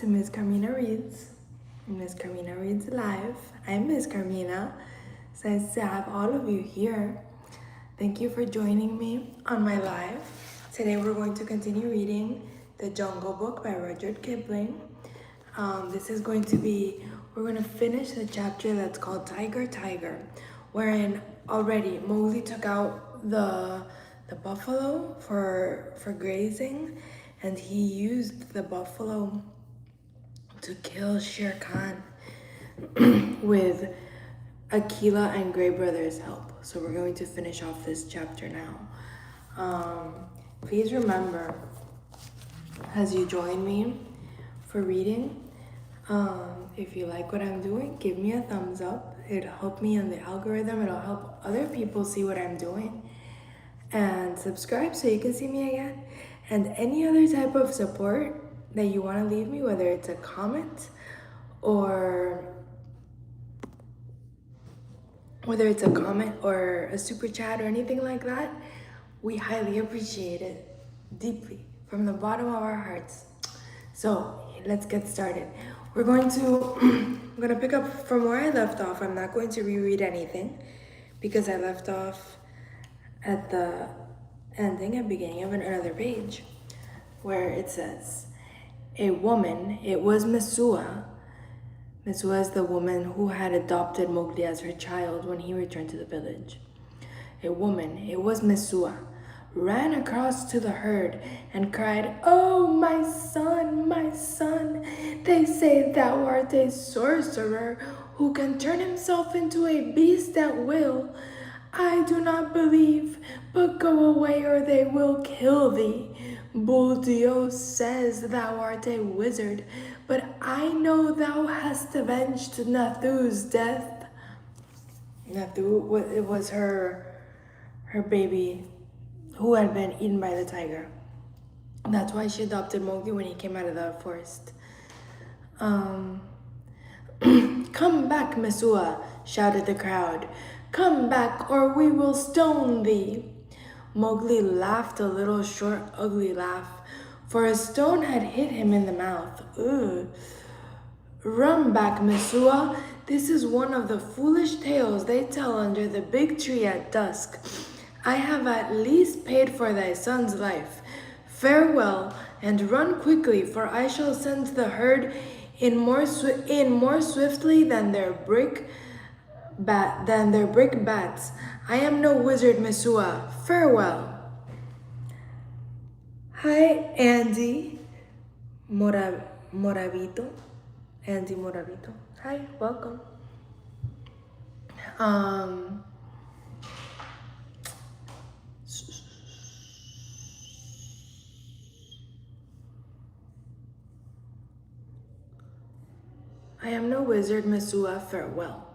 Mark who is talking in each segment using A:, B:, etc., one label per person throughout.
A: to Ms. Carmina Reads. Ms. Carmina Reads Live. I'm Ms. Carmina. It's nice to have all of you here. Thank you for joining me on my live. Today we're going to continue reading The Jungle Book by Rudyard Kipling. We're going to finish the chapter that's called Tiger, Tiger, wherein already Mowgli took out the buffalo for grazing, and he used the buffalo to kill Shere Khan with Akela and Grey Brother's help. So we're going to finish off this chapter now. Please remember, as you join me for reading, if you like what I'm doing, give me a thumbs up. It'll help me in the algorithm. It'll help other people see what I'm doing. And subscribe so you can see me again. And any other type of support that you want to leave me, whether it's a comment or a super chat or anything like that, we highly appreciate it deeply from the bottom of our hearts. So let's get started. I'm going to pick up from where I left off. I'm not going to reread anything because I left off at the ending and beginning of another page where it says, a woman, it was Mesua. Mesua is the woman who had adopted Mowgli as her child when he returned to the village. A woman, it was Mesua, ran across to the herd and cried, "Oh, my son, they say thou art a sorcerer who can turn himself into a beast at will. I do not believe, but go away or they will kill thee. Buldeo says thou art a wizard, but I know thou hast avenged Nathu's death." Nathu, it was her baby who had been eaten by the tiger. That's why she adopted Mowgli when he came out of the forest. Come back, Mesua, shouted the crowd. Come back or we will stone thee. Mowgli laughed a little short, ugly laugh, for a stone had hit him in the mouth. Ugh. Run back, Mesua. This is one of the foolish tales they tell under the big tree at dusk. I have at least paid for thy son's life. Farewell, and run quickly, for I shall send the herd in more swiftly than their brick bats. I am no wizard, Mesua. Farewell. Hi, Andy Moravito. Andy Moravito. Hi, welcome. I am no wizard, Mesua. Farewell.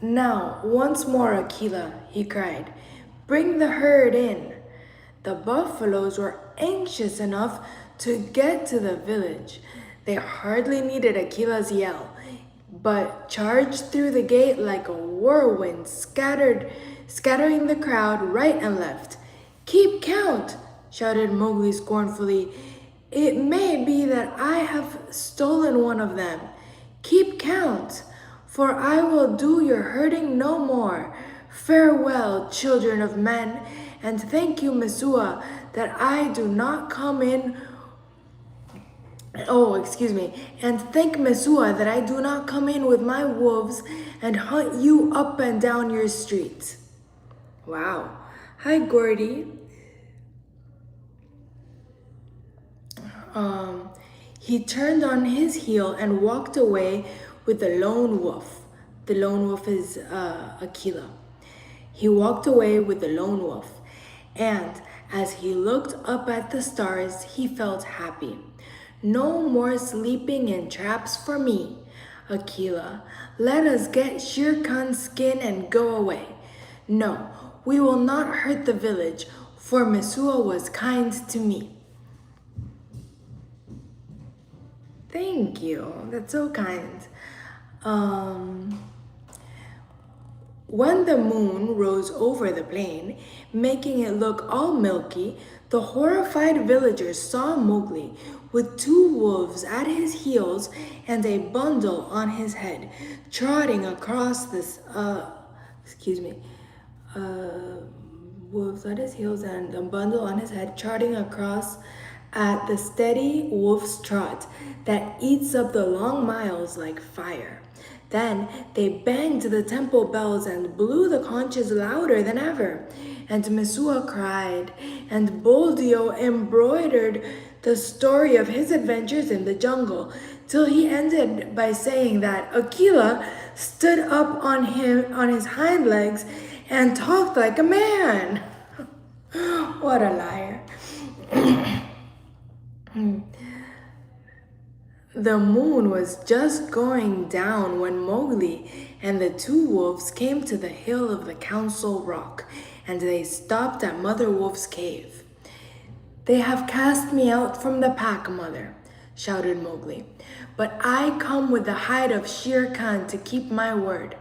A: Now, once more, Akela, he cried, bring the herd in. The buffaloes were anxious enough to get to the village. They hardly needed Akela's yell, but charged through the gate like a whirlwind, scattering the crowd right and left. Keep count, shouted Mowgli scornfully. It may be that I have stolen one of them. Keep count, for I will do your herding no more. Farewell, children of men, and thank you, Mesua, that I do not come in. And thank Mesua that I do not come in with my wolves and hunt you up and down your streets. Wow. Hi, Gordy. He turned on his heel and walked away with the lone wolf. The lone wolf is Akela. He walked away with the lone wolf, and as he looked up at the stars, he felt happy. No more sleeping in traps for me, Akela. Let us get Shere Khan's skin and go away. No, we will not hurt the village, for Mesua was kind to me. Thank you. That's so kind. When the moon rose over the plain, making it look all milky, The horrified villagers saw Mowgli with 2 wolves at his heels and a bundle on his head, trotting across this, wolves at his heels and a bundle on his head, trotting across at the steady wolf's trot that eats up the long miles like fire. Then they banged the temple bells and blew the conches louder than ever. And Mesua cried, and Boldio embroidered the story of his adventures in the jungle, till he ended by saying that Akela stood up on his hind legs and talked like a man. What a liar. The moon was just going down when Mowgli and the 2 wolves came to the hill of the Council Rock, and they stopped at Mother Wolf's cave. "They have cast me out from the pack, Mother," shouted Mowgli, "but I come with the hide of Shere Khan to keep my word."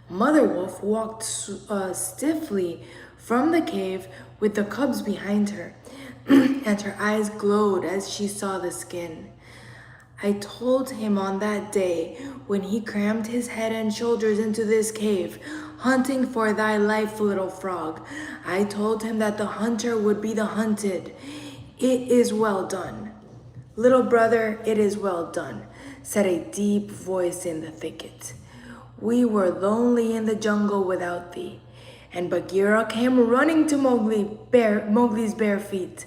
A: Mother Wolf walked stiffly from the cave with the cubs behind her, and her eyes glowed as she saw the skin. "I told him on that day when he crammed his head and shoulders into this cave, hunting for thy life, little frog. I told him that the hunter would be the hunted. It is well done. Little brother, it is well done," said a deep voice in the thicket. "We were lonely in the jungle without thee." And Bagheera came running to Mowgli's bare feet.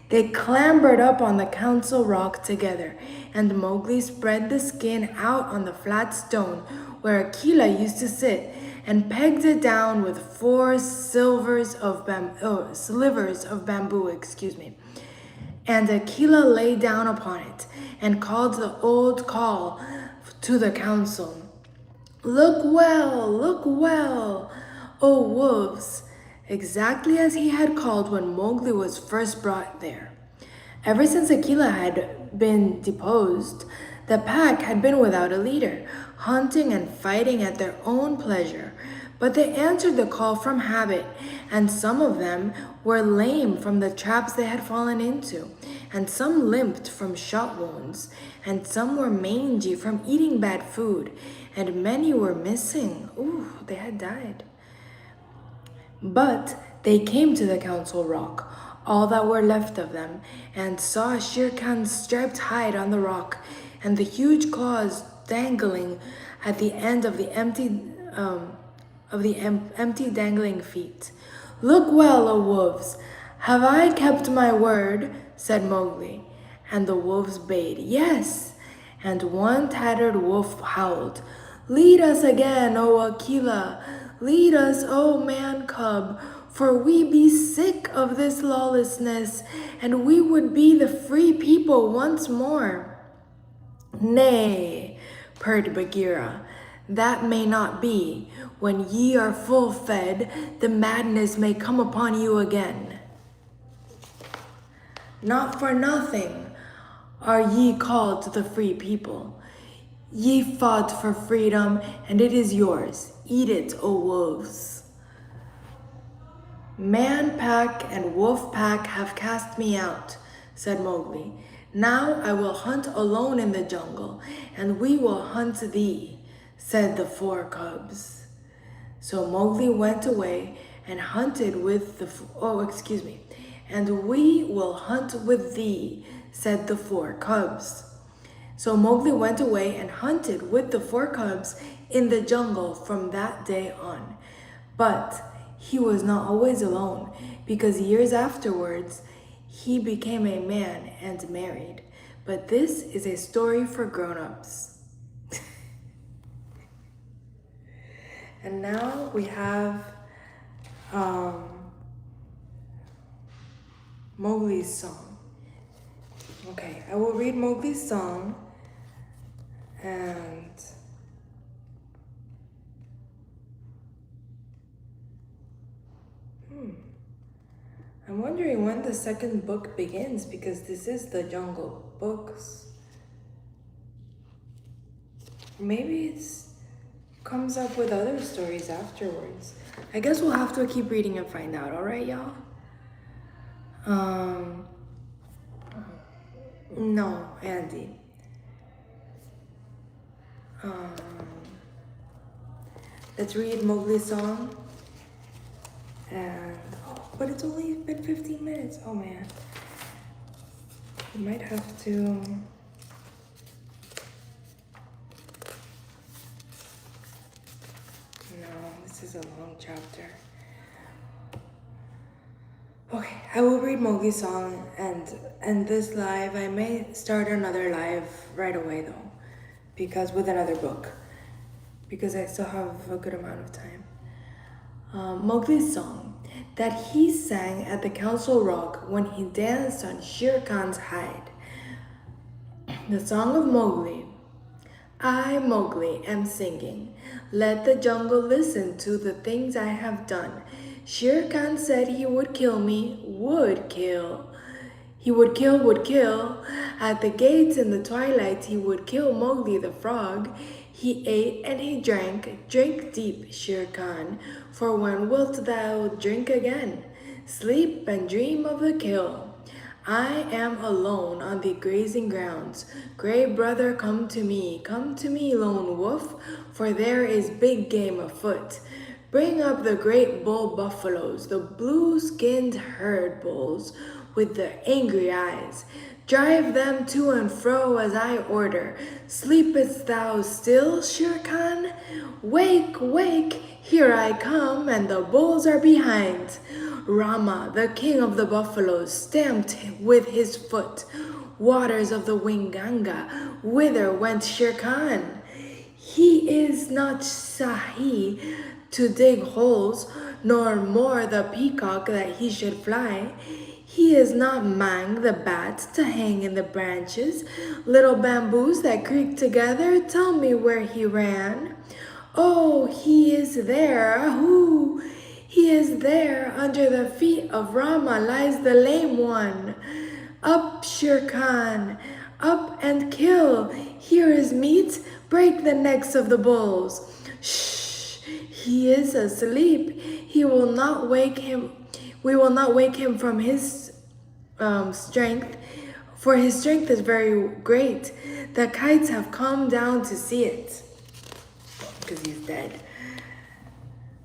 A: They clambered up on the Council Rock together, and Mowgli spread the skin out on the flat stone where Akela used to sit, and pegged it down with 4 slivers of bamboo. And Akela lay down upon it and called the old call to the council. Look well, O wolves," exactly as he had called when Mowgli was first brought there. Ever since Akela had been deposed, the pack had been without a leader, hunting and fighting at their own pleasure. But they answered the call from habit, and some of them were lame from the traps they had fallen into, and some limped from shot wounds, and some were mangy from eating bad food, and many were missing. They had died. But they came to the Council Rock, all that were left of them, and saw Shere Khan's striped hide on the rock, and the huge claws dangling at the end of the empty dangling feet. Look well, O wolves! Have I kept my word? Said Mowgli. And the wolves bayed, Yes! And one tattered wolf howled, Lead us again, O Akela! Lead us, O man cub! For we be sick of this lawlessness, and we would be the free people once more. Nay, purred Bagheera, that may not be. When ye are full fed, the madness may come upon you again. Not for nothing are ye called the free people. Ye fought for freedom, and it is yours. Eat it, O wolves. Man pack and wolf pack have cast me out, said Mowgli. Now I will hunt alone in the jungle, and we will hunt thee, said the 4 cubs. So Mowgli went away and hunted with and we will hunt with thee, said the 4 cubs. So Mowgli went away and hunted with the 4 cubs in the jungle from that day on. But he was not always alone, because years afterwards, he became a man and married. But this is a story for grown-ups. And now we have Mowgli's song. Okay, I will read Mowgli's song, and I'm wondering when the second book begins, because this is the Jungle Books. Maybe it's comes up with other stories afterwards. I guess we'll have to keep reading and find out, all right, y'all? Um, no, Andy. Um, let's read Mowgli's song. And, but it's only been 15 minutes. Oh man. We might have to. No, this is a long chapter. Okay, I will read Mowgli's song and this live. I may start another live right away though, because with another book, because I still have a good amount of time. Mowgli's song that he sang at the council rock when he danced on Shere Khan's hide. The song of Mowgli. I, Mowgli, am singing. Let the jungle listen to the things I have done. Shere Khan said he would kill me, would kill. He would kill. At the gates in the twilight, he would kill Mowgli the frog. He ate and he drank deep, Shere Khan. For when wilt thou drink again? Sleep and dream of the kill. I am alone on the grazing grounds. Gray brother, come to me, lone wolf, for there is big game afoot. Bring up the great bull buffaloes, the blue-skinned herd bulls with the angry eyes. Drive them to and fro as I order. Sleepest thou still, Shere Khan? Wake, wake, here I come, and the bulls are behind. Rama, the king of the buffaloes, stamped with his foot. Waters of the Winganga, whither went Shere Khan? He is not Sahi to dig holes, nor more the peacock that he should fly. He is not Mang the bat to hang in the branches. Little bamboos that creak together, tell me where he ran. Oh, he is there, ahoo! He is there, under the feet of Rama lies the lame one. Up, Shere Khan, up and kill. Here is meat, break the necks of the bulls. Shh, he is asleep. He will not wake him. We will not wake him from his strength, for his strength is very great. The kites have come down to see it, because he's dead.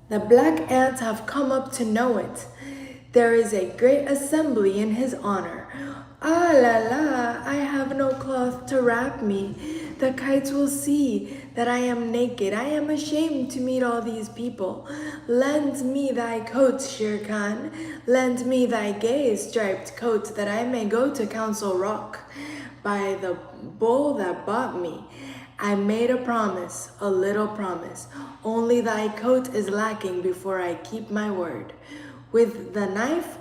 A: The black ants have come up to know it. There is a great assembly in his honor. Ah la la, I have no cloth to wrap me. The kites will see that I am naked. I am ashamed to meet all these people. Lend me thy coat, Shere Khan. Lend me thy gay striped coat that I may go to Council Rock. By the bull that bought me, I made a promise, a little promise. Only thy coat is lacking before I keep my word. With the knife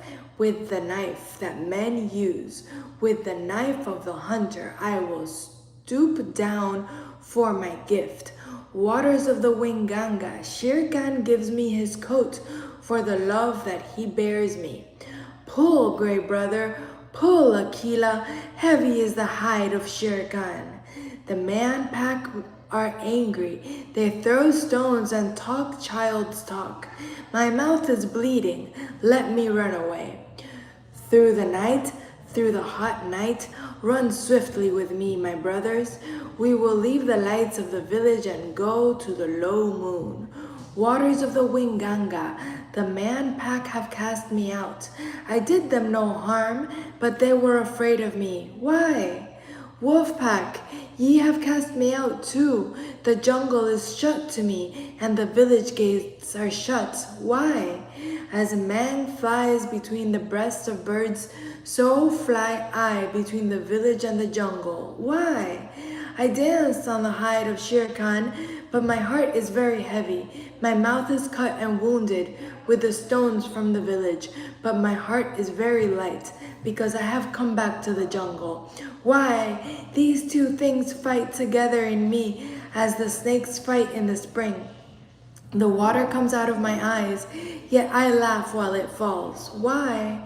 A: that men use, with the knife of the hunter, I will stoop down for my gift. Waters of the Winganga, Shere Khan gives me his coat for the love that he bears me. Pull, gray brother, pull, Akela, heavy is the hide of Shere Khan. The man pack are angry. They throw stones and talk child's talk. My mouth is bleeding. Let me run away. Through the night, through the hot night, run swiftly with me, my brothers. We will leave the lights of the village and go to the low moon. Waters of the Winganga, the man pack have cast me out. I did them no harm, but they were afraid of me. Why? Wolfpack, ye have cast me out too. The jungle is shut to me, and the village gates are shut. Why? As a man flies between the breasts of birds, so fly I between the village and the jungle. Why? I danced on the hide of Shere Khan, but my heart is very heavy. My mouth is cut and wounded with the stones from the village, but my heart is very light, because I have come back to the jungle. Why? These two things fight together in me as the snakes fight in the spring. The water comes out of my eyes, yet I laugh while it falls. Why?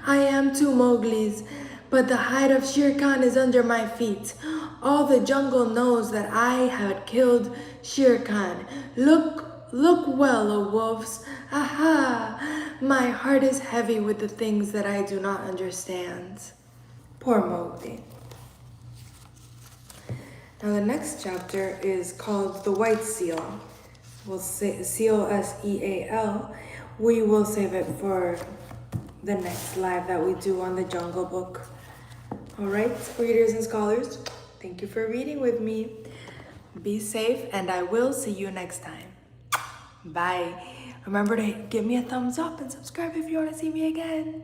A: I am two Mowglis, but the hide of Shere Khan is under my feet. All the jungle knows that I had killed Shere Khan. Look look well, O wolves. Aha! My heart is heavy with the things that I do not understand. Poor Mowgli. Now the next chapter is called The White Seal. We'll say Seal, S-E-A-L. We will save it for the next live that we do on the Jungle Book. All right, readers and scholars, thank you for reading with me. Be safe, and I will see you next time. Bye. Remember to give me a thumbs up and subscribe if you want to see me again.